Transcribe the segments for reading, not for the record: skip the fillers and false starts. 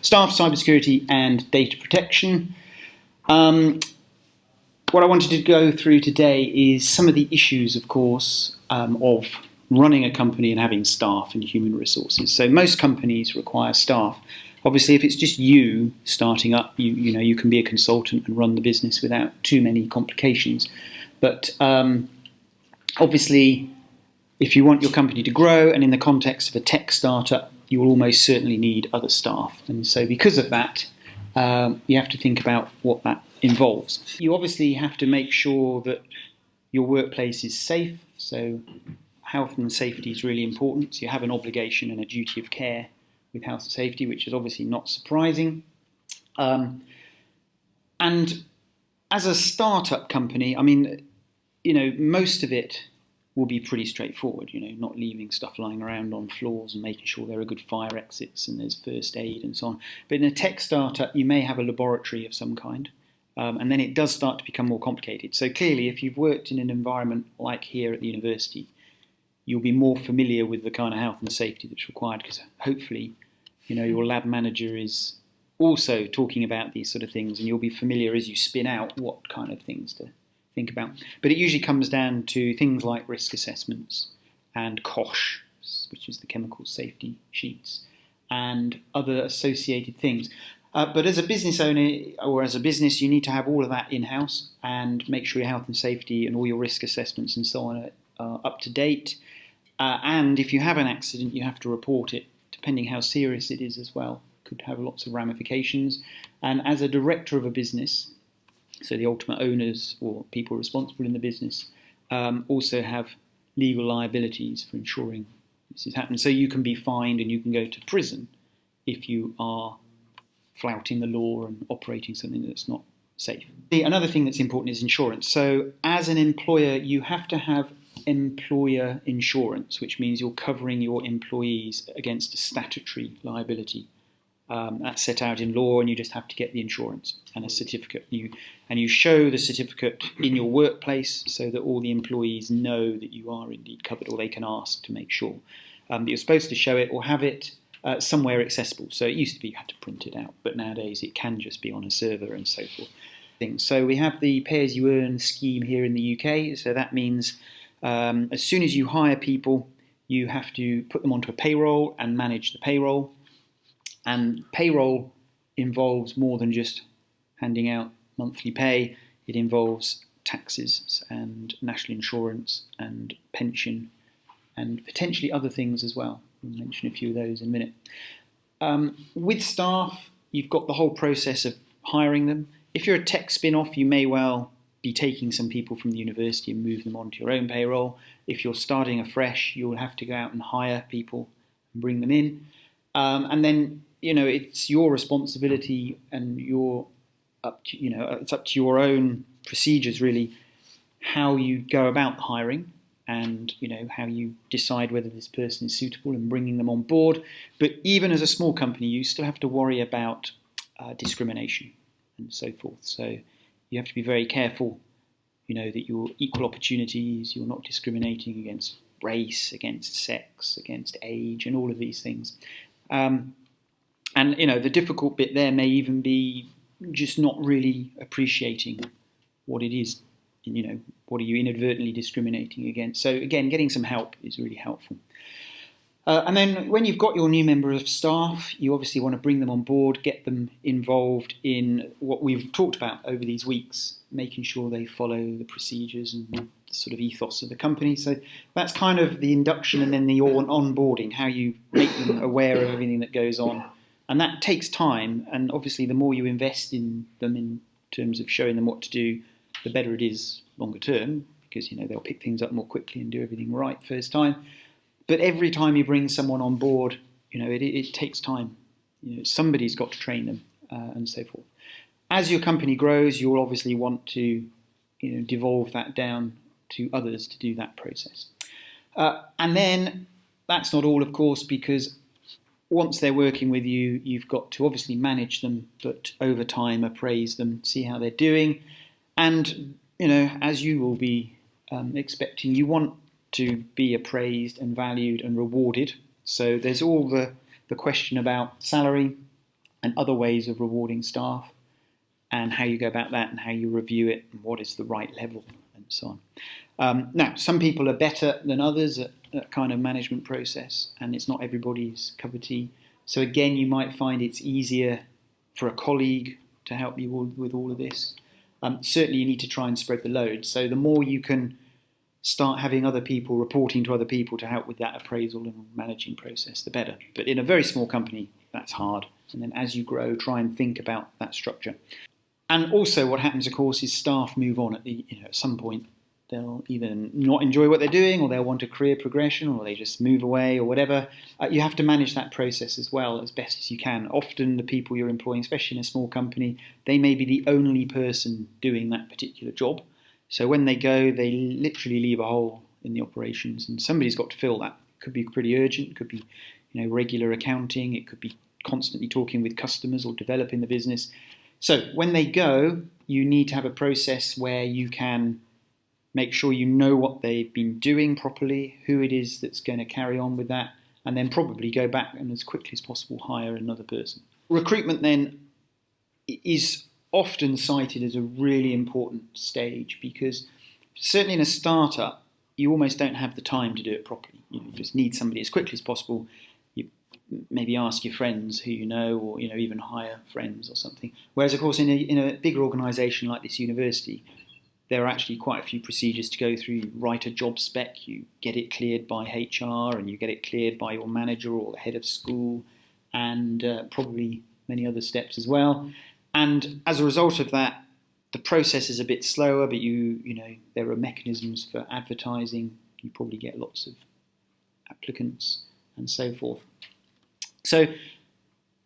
Staff, cybersecurity and data protection. What I wanted to go through today is some of the issues, of course, of running a company and having staff and human resources. So most companies require staff. Obviously, if it's just you starting up, you can be a consultant and run the business without too many complications. But obviously, if you want your company to grow, and in the context of a tech startup, you will almost certainly need other staff. And so because of that, you have to think about what that involves. You obviously have to make sure that your workplace is safe. So health and safety is really important. So you have an obligation and a duty of care with health and safety, which is obviously not surprising. And as a startup company, I mean, most of it will be pretty straightforward, not leaving stuff lying around on floors and making sure there are good fire exits and there's first aid and so on. But in a tech startup, you may have a laboratory of some kind, and then it does start to become more complicated. So clearly, if you've worked in an environment like here at the university, you'll be more familiar with the kind of health and safety that's required, because hopefully, your lab manager is also talking about these sort of things, and you'll be familiar as you spin out what kind of things to think about. But it usually comes down to things like risk assessments and COSH, which is the chemical safety sheets, and other associated things. But as a business owner or as a business, you need to have all of that in-house and make sure your health and safety and all your risk assessments and so on are up to date. And if you have an accident, you have to report it, depending how serious it is as well. Could have lots of ramifications. And as a director of a business, so the ultimate owners or people responsible in the business also have legal liabilities for ensuring this has happened. So you can be fined and you can go to prison if you are flouting the law and operating something that's not safe. Another thing that's important is insurance. So as an employer, you have to have employer insurance, which means you're covering your employees against a statutory liability. That's set out in law, and you just have to get the insurance and a certificate. You show the certificate in your workplace so that all the employees know that you are indeed covered, or they can ask to make sure that you're supposed to show it or have it somewhere accessible. So it used to be you had to print it out, but nowadays it can just be on a server and so forth. So we have the pay-as-you-earn scheme here in the UK. So that means as soon as you hire people, you have to put them onto a payroll and manage the payroll. And payroll involves more than just handing out monthly pay. It involves taxes and national insurance and pension and potentially other things as well. We'll mention a few of those in a minute. With staff, you've got the whole process of hiring them. If you're a tech spin-off, you may well be taking some people from the university and move them onto your own payroll. If you're starting afresh, you'll have to go out and hire people and bring them in. And then, it's your responsibility, and it's up to your own procedures really, how you go about hiring and, how you decide whether this person is suitable and bringing them on board. But even as a small company, you still have to worry about discrimination and so forth. So you have to be very careful, that you're equal opportunities, you're not discriminating against race, against sex, against age, and all of these things. And the difficult bit there may even be just not really appreciating what it is, what are you inadvertently discriminating against. So again, getting some help is really helpful. And then when you've got your new member of staff, you obviously want to bring them on board, get them involved in what we've talked about over these weeks, making sure they follow the procedures and the sort of ethos of the company. So that's kind of the induction, and then the onboarding, how you make them aware of everything that goes on. And that takes time, and obviously the more you invest in them in terms of showing them what to do, the better it is longer term, because they'll pick things up more quickly and do everything right first time. But every time you bring someone on board, it takes time. Somebody's got to train them and so forth. As your company grows, you'll obviously want to devolve that down to others to do that process. And then that's not all, of course, because once they're working with you, you've got to obviously manage them, but over time appraise them, see how they're doing. And, as you will be expecting, you want to be appraised and valued and rewarded. So there's all the question about salary, and other ways of rewarding staff, and how you go about that and how you review it and what is the right level and so on. Now, some people are better than others at that kind of management process, and it's not everybody's cup of tea. So again, you might find it's easier for a colleague to help you with all of this. Certainly you need to try and spread the load. So the more you can start having other people reporting to other people to help with that appraisal and managing process, the better. But in a very small company, that's hard. And then as you grow, try and think about that structure. And also what happens, of course, is staff move on at some point. They'll either not enjoy what they're doing, or they'll want a career progression, or they just move away, or whatever. You have to manage that process as well as best as you can. Often the people you're employing, especially in a small company, they may be the only person doing that particular job. So when they go, they literally leave a hole in the operations, and somebody's got to fill that. It could be pretty urgent. It could be, regular accounting. It could be constantly talking with customers or developing the business. So when they go, you need to have a process where you can make sure you know what they've been doing properly, who it is that's going to carry on with that, and then probably go back and as quickly as possible hire another person. Recruitment then is often cited as a really important stage, because certainly in a startup, you almost don't have the time to do it properly. You just need somebody as quickly as possible. You maybe ask your friends who you know, or even hire friends or something. Whereas, of course, in a bigger organisation like this university, there are actually quite a few procedures to go through. You write a job spec, you get it cleared by HR, and you get it cleared by your manager or the head of school, and probably many other steps as well. And as a result of that, the process is a bit slower, but there are mechanisms for advertising. You probably get lots of applicants and so forth. So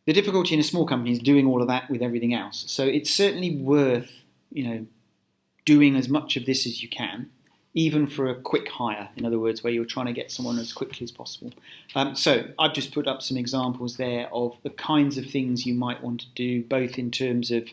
the difficulty in a small company is doing all of that with everything else. So it's certainly worth, doing as much of this as you can, even for a quick hire, in other words, where you're trying to get someone as quickly as possible. So I've just put up some examples there of the kinds of things you might want to do, both in terms of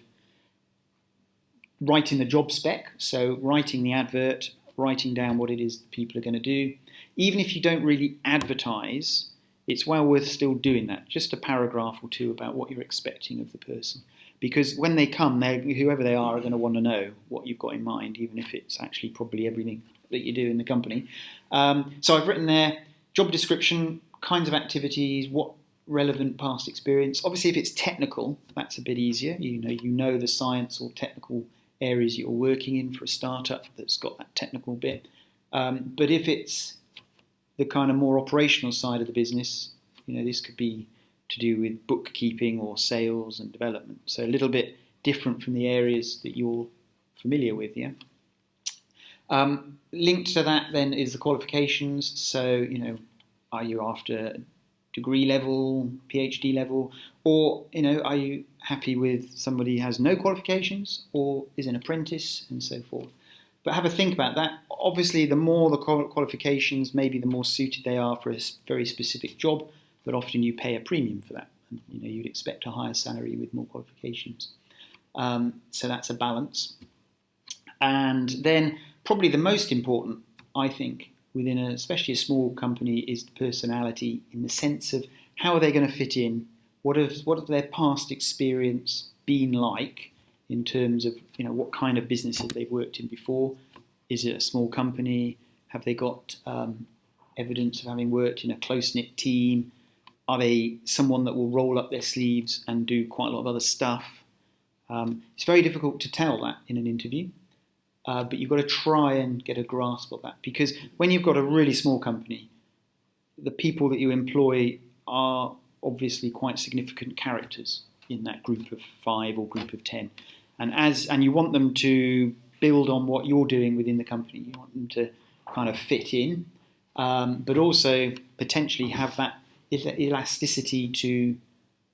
writing the job spec, so writing the advert, writing down what it is people are going to do. Even if you don't really advertise, it's well worth still doing that, just a paragraph or two about what you're expecting of the person. Because when they come, whoever they are going to want to know what you've got in mind, even if it's actually probably everything that you do in the company. So I've written there, job description, kinds of activities, what relevant past experience. Obviously, if it's technical, that's a bit easier. You know the science or technical areas you're working in for a startup that's got that technical bit. But if it's the kind of more operational side of the business, this could be to do with bookkeeping or sales and development. So a little bit different from the areas that you're familiar with, yeah? Linked to that then is the qualifications. So, are you after degree level, PhD level, or, are you happy with somebody who has no qualifications or is an apprentice and so forth? But have a think about that. Obviously, the more the qualifications, maybe the more suited they are for a very specific job, but often you pay a premium for that. And, you'd expect a higher salary with more qualifications. So that's a balance. And then probably the most important, I think, within especially a small company is the personality, in the sense of how are they going to fit in? What have their past experience been like in terms of, what kind of businesses they've worked in before? Is it a small company? Have they got evidence of having worked in a close-knit team? Are they someone that will roll up their sleeves and do quite a lot of other stuff? It's very difficult to tell that in an interview, but you've got to try and get a grasp of that, because when you've got a really small company, the people that you employ are obviously quite significant characters in that group of 5 or group of 10, and you want them to build on what you're doing within the company. You want them to kind of fit in, but also potentially have that elasticity to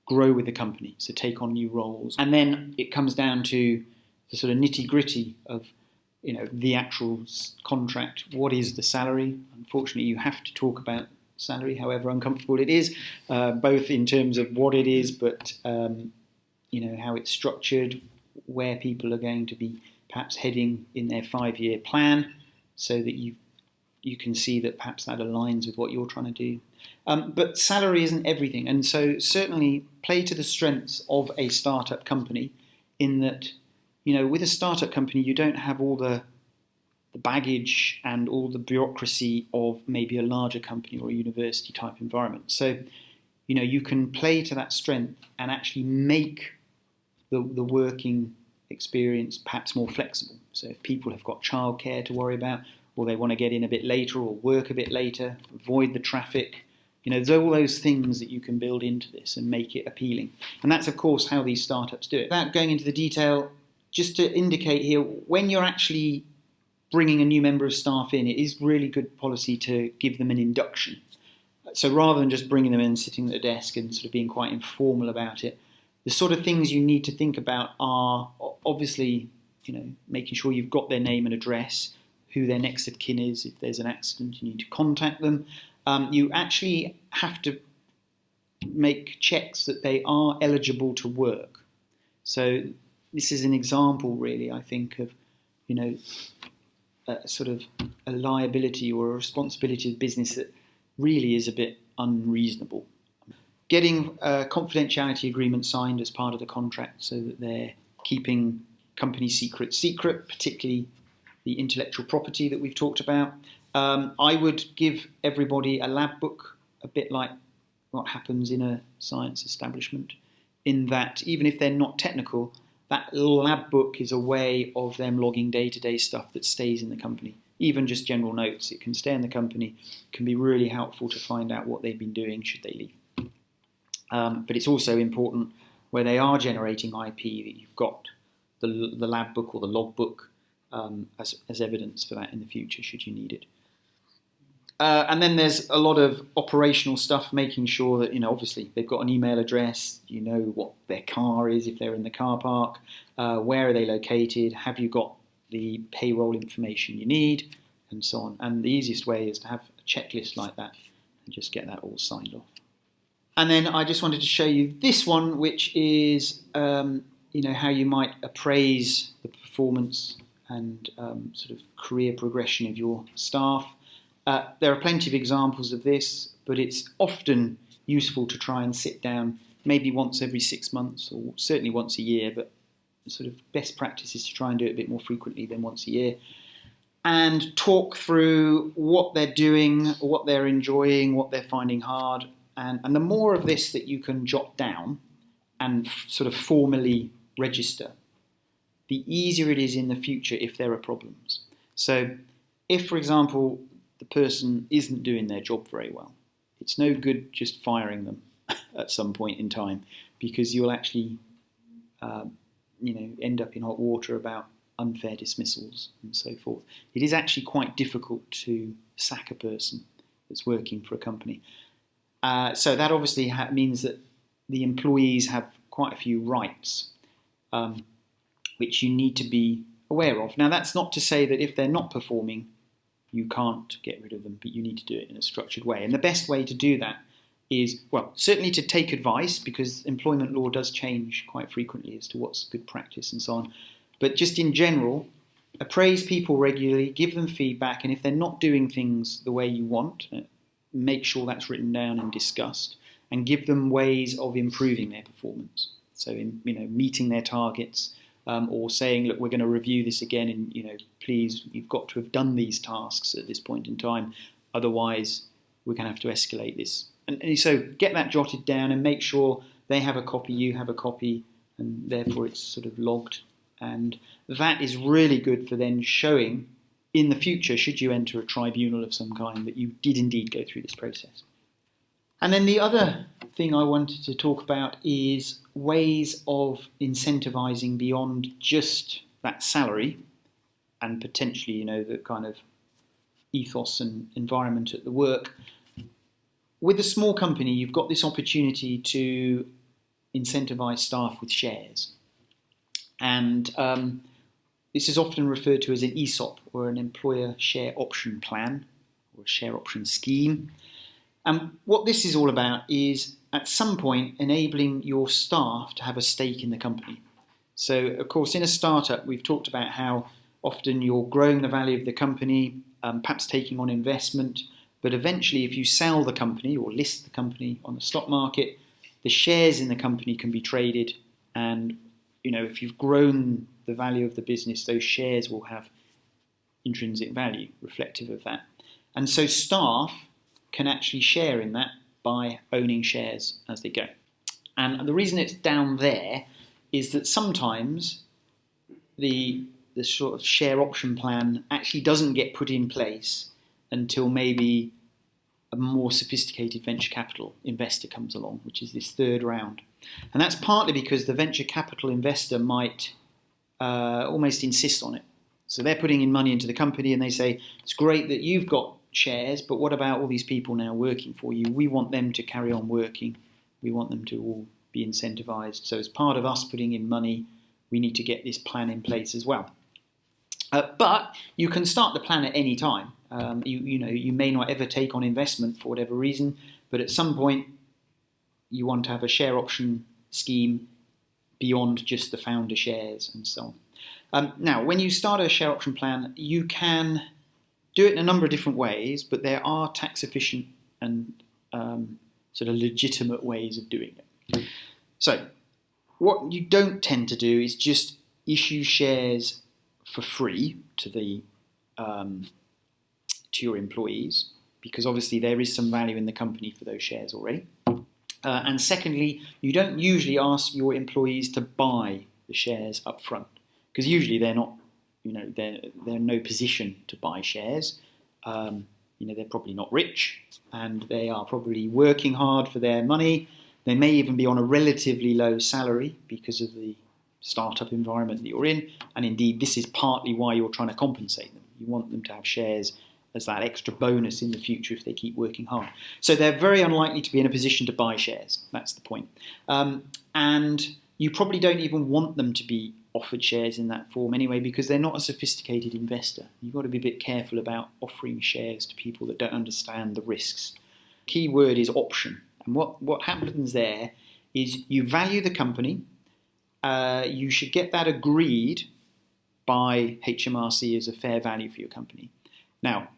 grow with the company, so take on new roles. And then it comes down to the sort of nitty-gritty of the actual contract. What is the salary? Unfortunately, you have to talk about salary, however uncomfortable it is, both in terms of what it is, but how it's structured, where people are going to be perhaps heading in their 5-year plan, so that you can see that perhaps that aligns with what you're trying to do. But salary isn't everything. And so certainly play to the strengths of a startup company in that, with a startup company, you don't have all the baggage and all the bureaucracy of maybe a larger company or a university type environment. So, you can play to that strength and actually make the working experience perhaps more flexible. So if people have got childcare to worry about, or they want to get in a bit later or work a bit later, avoid the traffic, there's all those things that you can build into this and make it appealing. And that's, of course, how these startups do it. Without going into the detail, just to indicate here, when you're actually bringing a new member of staff in, it is really good policy to give them an induction. So rather than just bringing them in, sitting at the desk and sort of being quite informal about it, the sort of things you need to think about are obviously, making sure you've got their name and address, who their next of kin is. If there's an accident, you need to contact them. You actually have to make checks that they are eligible to work. So this is an example, really, I think, of, sort of a liability or a responsibility of business that really is a bit unreasonable. Getting a confidentiality agreement signed as part of the contract so that they're keeping company secrets secret, particularly the intellectual property that we've talked about. I would give everybody a lab book, a bit like what happens in a science establishment, in that even if they're not technical, that lab book is a way of them logging day-to-day stuff that stays in the company. Even just general notes, it can stay in the company, can be really helpful to find out what they've been doing should they leave. But it's also important where they are generating IP that you've got the lab book or the log book as evidence for that in the future should you need it. And then there's a lot of operational stuff, making sure that, obviously they've got an email address, what their car is if they're in the car park, where are they located, have you got the payroll information you need, and so on. And the easiest way is to have a checklist like that and just get that all signed off. And then I just wanted to show you this one, which is, how you might appraise the performance and sort of career progression of your staff. There are plenty of examples of this, but it's often useful to try and sit down maybe once every 6 months or certainly once a year, but sort of best practice is to try and do it a bit more frequently than once a year, and talk through what they're doing, what they're enjoying, what they're finding hard. And the more of this that you can jot down and sort of formally register, the easier it is in the future if there are problems. So if, for example, the person isn't doing their job very well, it's no good just firing them at some point in time, because you'll actually end up in hot water about unfair dismissals and so forth. It is actually quite difficult to sack a person that's working for a company. So that obviously means that the employees have quite a few rights, which you need to be aware of. Now, that's not to say that if they're not performing, you can't get rid of them, but you need to do it in a structured way. And the best way to do that is, well, certainly to take advice, because employment law does change quite frequently as to what's good practice and so on. But just in general, appraise people regularly, give them feedback, and if they're not doing things the way you want, make sure that's written down and discussed, and give them ways of improving their performance. So, meeting their targets, or saying, look, we're going to review this again, and please, you've got to have done these tasks at this point in time, otherwise we're going to have to escalate this. And so get that jotted down and make sure they have a copy, you have a copy, and therefore it's sort of logged. And that is really good for then showing in the future, should you enter a tribunal of some kind, that you did indeed go through this process. And then the other thing I wanted to talk about is ways of incentivizing beyond just that salary and potentially, the kind of ethos and environment at the work. With a small company, you've got this opportunity to incentivize staff with shares. And this is often referred to as an ESOP, or an employer share option plan, or a share option scheme. And what this is all about is, at some point, enabling your staff to have a stake in the company. So, of course, in a startup, we've talked about how often you're growing the value of the company, perhaps taking on investment, But eventually, if you sell the company or list the company on the stock market, the shares in the company can be traded, and if you've grown the value of the business, those shares will have intrinsic value reflective of that. And so staff can actually share in that by owning shares as they go. And the reason it's down there is that sometimes the sort of share option plan actually doesn't get put in place until maybe a more sophisticated venture capital investor comes along, which is this third round. And that's partly because the venture capital investor might almost insist on it. So they're putting in money into the company and they say, it's great that you've got shares, but what about all these people now working for you? We want them to carry on working. We want them to all be incentivized. So as part of us putting in money, we need to get this plan in place as well. But you can start the plan at any time. You may not ever take on investment for whatever reason, but at some point you want to have a share option scheme beyond just the founder shares and so on. Now, when you start a share option plan, you can do it in a number of different ways, but there are tax efficient and sort of legitimate ways of doing it. So what you don't tend to do is just issue shares for free to your employees, because obviously there is some value in the company for those shares already. And secondly, you don't usually ask your employees to buy the shares up front, because usually they're not, they're in no position to buy shares. They're probably not rich, and they are probably working hard for their money. They may even be on a relatively low salary because of the startup environment that you're in, and indeed this is partly why you're trying to compensate them. You want them to have shares as that extra bonus in the future if they keep working hard. So they're very unlikely to be in a position to buy shares. That's the point. And you probably don't even want them to be offered shares in that form anyway, because they're not a sophisticated investor. You've got to be a bit careful about offering shares to people that don't understand the risks. Key word is option. And what happens there is you value the company. You should get that agreed by HMRC as a fair value for your company. Now,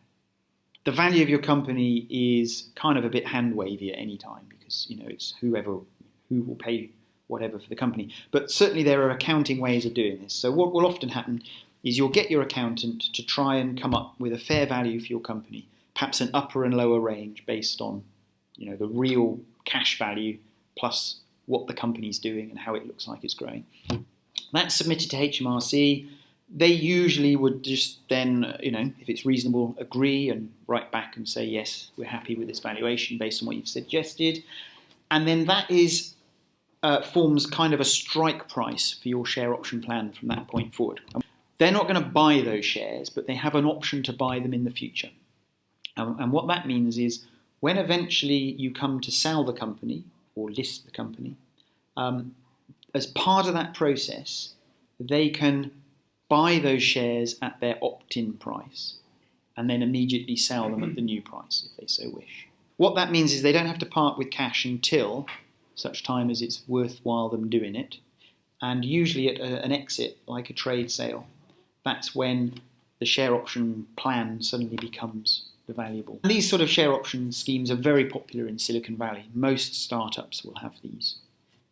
the value of your company is kind of a bit hand-wavy at any time, because it's who will pay whatever for the company. But certainly there are accounting ways of doing this. So what will often happen is you'll get your accountant to try and come up with a fair value for your company, perhaps an upper and lower range based on the real cash value plus what the company's doing and how it looks like it's growing. That's submitted to HMRC. They usually would just then, if it's reasonable, agree and write back and say, yes, we're happy with this valuation based on what you've suggested. And then that forms kind of a strike price for your share option plan from that point forward. They're not going to buy those shares, but they have an option to buy them in the future. And what that means is when eventually you come to sell the company or list the company, as part of that process, they can buy those shares at their opt-in price and then immediately sell them at the new price if they so wish. What that means is they don't have to part with cash until such time as it's worthwhile them doing it. And usually at an exit, like a trade sale, that's when the share option plan suddenly becomes the valuable. And these sort of share option schemes are very popular in Silicon Valley. Most startups will have these.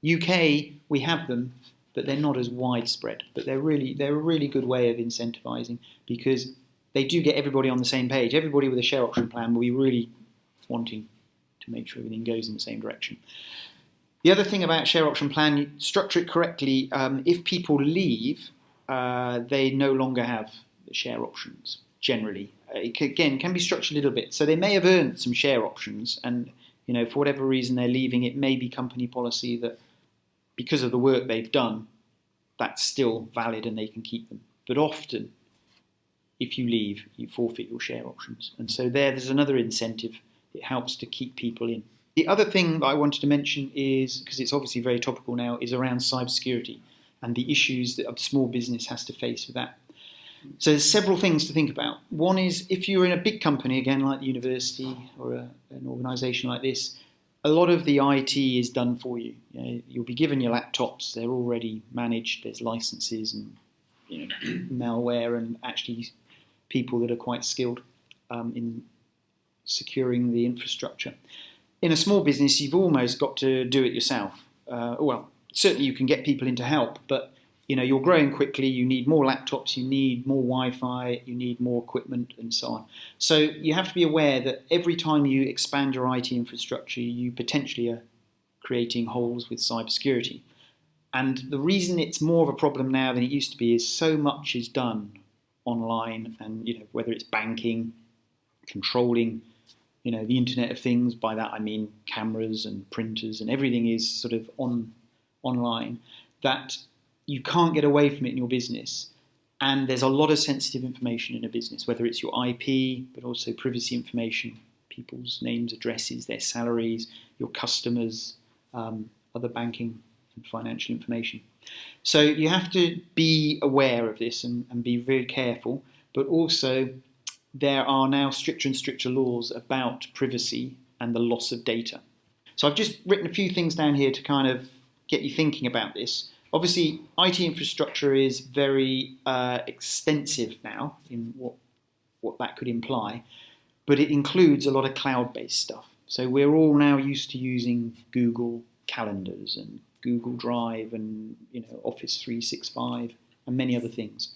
UK, we have them, but they're not as widespread. But they're a really good way of incentivizing, because they do get everybody on the same page. Everybody with a share option plan will be really wanting to make sure everything goes in the same direction. The other thing about share option plan, you structure it correctly. If people leave, they no longer have the share options, generally. It can be structured a little bit. So they may have earned some share options, and for whatever reason they're leaving, it may be company policy that because of the work they've done, that's still valid and they can keep them. But often, if you leave, you forfeit your share options. And so there's another incentive. It helps to keep people in. The other thing that I wanted to mention is, because it's obviously very topical now, is around cybersecurity and the issues that a small business has to face with that. So there's several things to think about. One is, if you're in a big company, again, like the university or an organisation like this, a lot of the IT is done for you. You'll be given your laptops, they're already managed, there's licenses and malware and actually people that are quite skilled in securing the infrastructure. In a small business, you've almost got to do it yourself. Well, certainly you can get people in to help, but you're growing quickly, you need more laptops, you need more Wi-Fi, you need more equipment and so on. So you have to be aware that every time you expand your IT infrastructure, you potentially are creating holes with cybersecurity. And the reason it's more of a problem now than it used to be is so much is done online, and whether it's banking, controlling, the Internet of Things. By that I mean cameras and printers, and everything is sort of online, that you can't get away from it in your business. And there's a lot of sensitive information in a business, whether it's your IP, but also privacy information, people's names, addresses, their salaries, your customers, other banking and financial information. So you have to be aware of this and be very careful, but also there are now stricter and stricter laws about privacy and the loss of data. So I've just written a few things down here to kind of get you thinking about this. Obviously, IT infrastructure is very extensive now in what that could imply, but it includes a lot of cloud-based stuff. So we're all now used to using Google Calendars and Google Drive and Office 365 and many other things.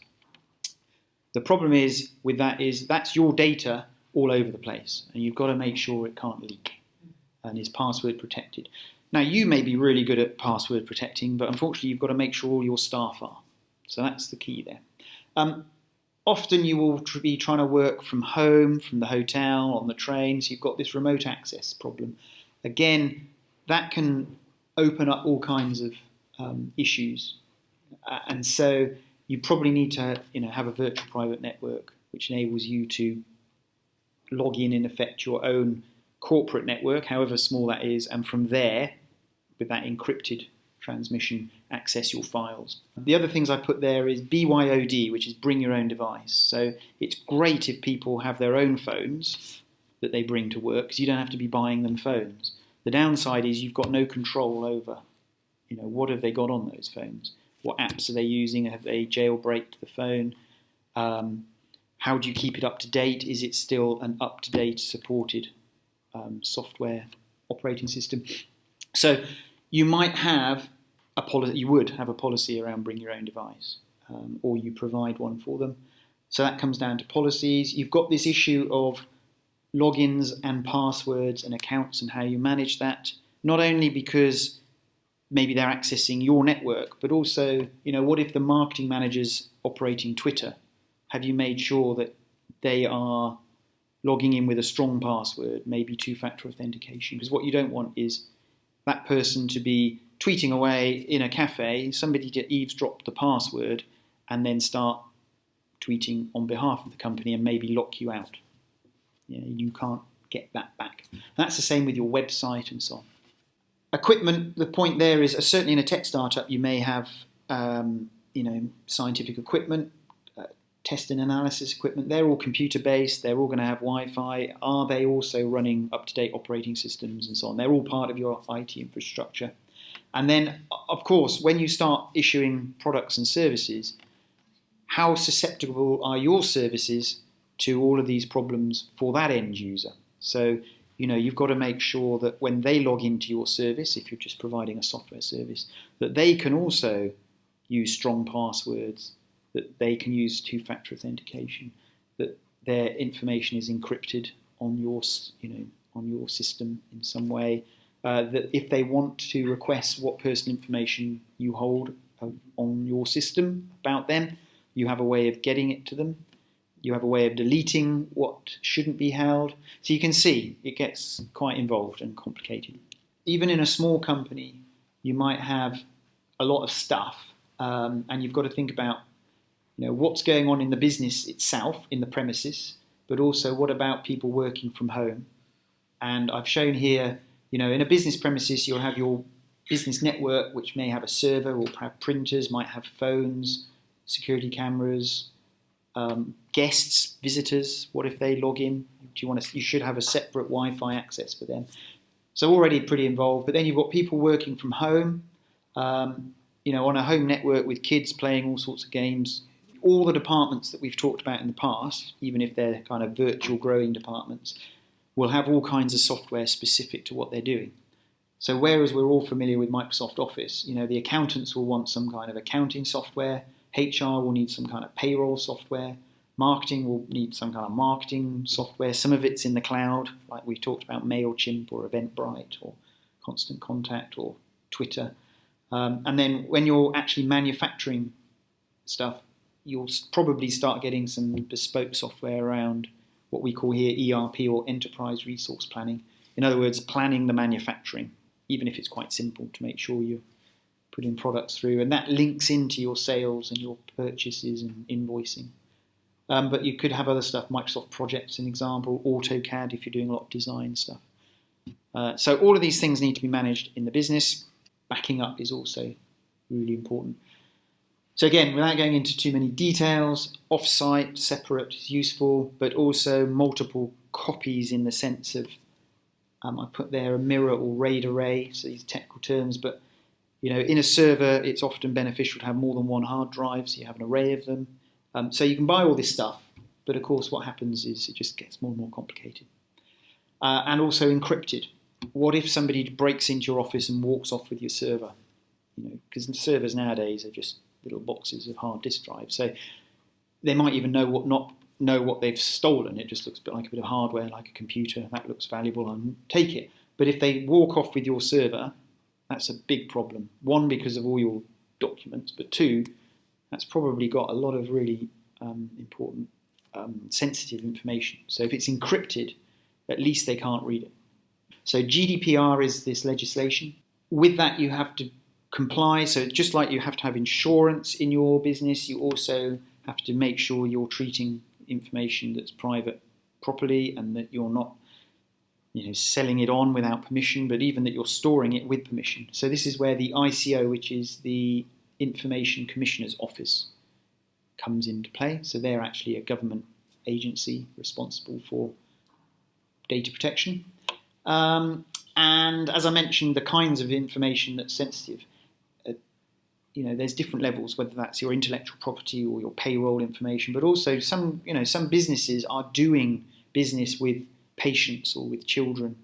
The problem is with that is that's your data all over the place, and you've got to make sure it can't leak and is password protected. Now, you may be really good at password protecting, but unfortunately you've got to make sure all your staff are. So that's the key there. Often you will be trying to work from home, from the hotel, on the train, so you've got this remote access problem. Again, that can open up all kinds of issues. And so you probably need to have a virtual private network which enables you to log in effect, your own corporate network, however small that is, and from there, with that encrypted transmission, access your files. The other things I put there is BYOD, which is bring your own device. So it's great if people have their own phones that they bring to work, because you don't have to be buying them phones. The downside is you've got no control over, what have they got on those phones? What apps are they using? Have they jailbreaked the phone? How do you keep it up to date? Is it still an up-to-date supported software operating system? So you might have a policy. You would have a policy around bring your own device, or you provide one for them. So that comes down to policies. You've got this issue of logins and passwords and accounts and how you manage that. Not only because maybe they're accessing your network, but also, what if the marketing manager's operating Twitter? Have you made sure that they are logging in with a strong password, maybe two-factor authentication? Because what you don't want is that person to be tweeting away in a cafe, somebody to eavesdrop the password and then start tweeting on behalf of the company and maybe lock you out. You can't get that back. And that's the same with your website and so on. Equipment, the point there is, certainly in a tech startup, you may have scientific equipment, test and analysis equipment. They're all computer-based. They're all going to have Wi-Fi. Are they also running up-to-date operating systems and so on? They're all part of your IT infrastructure. And then, of course, when you start issuing products and services, how susceptible are your services to all of these problems for that end user? So, you've got to make sure that when they log into your service, if you're just providing a software service, that they can also use strong passwords, that they can use two-factor authentication, that their information is encrypted on your system in some way, that if they want to request what personal information you hold on your system about them, you have a way of getting it to them. You have a way of deleting what shouldn't be held. So you can see it gets quite involved and complicated. Even in a small company, you might have a lot of stuff, and you've got to think about what's going on in the business itself, in the premises, but also what about people working from home? And I've shown here, in a business premises, you'll have your business network, which may have a server or have printers, might have phones, security cameras, guests, visitors. What if they log in? You should have a separate Wi-Fi access for them. So already pretty involved. But then you've got people working from home, on a home network with kids playing all sorts of games. All the departments that we've talked about in the past, even if they're kind of virtual growing departments, will have all kinds of software specific to what they're doing. So whereas we're all familiar with Microsoft Office, the accountants will want some kind of accounting software, HR will need some kind of payroll software, marketing will need some kind of marketing software. Some of it's in the cloud, like we've talked about MailChimp or Eventbrite or Constant Contact or Twitter. And then when you're actually manufacturing stuff, you'll probably start getting some bespoke software around what we call here ERP or Enterprise Resource Planning. In other words, planning the manufacturing, even if it's quite simple, to make sure you're putting products through. And that links into your sales and your purchases and invoicing. But you could have other stuff, Microsoft Project's an example, AutoCAD if you're doing a lot of design stuff. So all of these things need to be managed in the business. Backing up is also really important. So again, without going into too many details, off-site, separate is useful, but also multiple copies in the sense of, I put there a mirror or RAID array, so these technical terms, but in a server, it's often beneficial to have more than one hard drive, so you have an array of them. So you can buy all this stuff, but of course what happens is it just gets more and more complicated. And also encrypted. What if somebody breaks into your office and walks off with your server? Because the servers nowadays are just little boxes of hard disk drives. So they might even not know what they've stolen. It just looks a bit like a bit of hardware, like a computer. That looks valuable, and take it. But if they walk off with your server, that's a big problem. One, because of all your documents, but two, that's probably got a lot of really important sensitive information. So if it's encrypted, at least they can't read it. So GDPR is this legislation. With that, you have to comply. So just like you have to have insurance in your business, you also have to make sure you're treating information that's private properly, and that you're not selling it on without permission, but even that you're storing it with permission. So this is where the ICO, which is the Information Commissioner's Office, comes into play. So they're actually a government agency responsible for data protection. And as I mentioned, the kinds of information that's sensitive, there's different levels, whether that's your intellectual property or your payroll information, but also some businesses are doing business with patients or with children,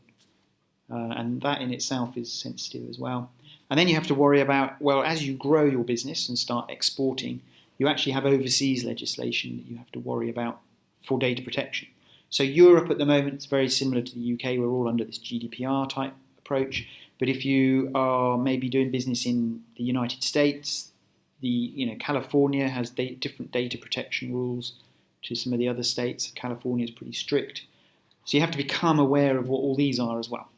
and that in itself is sensitive as well. And then you have to worry about, as you grow your business and start exporting, you actually have overseas legislation that you have to worry about for data protection. So Europe at the moment is very similar to the UK. We're all under this GDPR type approach. But if you are maybe doing business in the United States, California has different data protection rules to some of the other states. California is pretty strict. So you have to become aware of what all these are as well.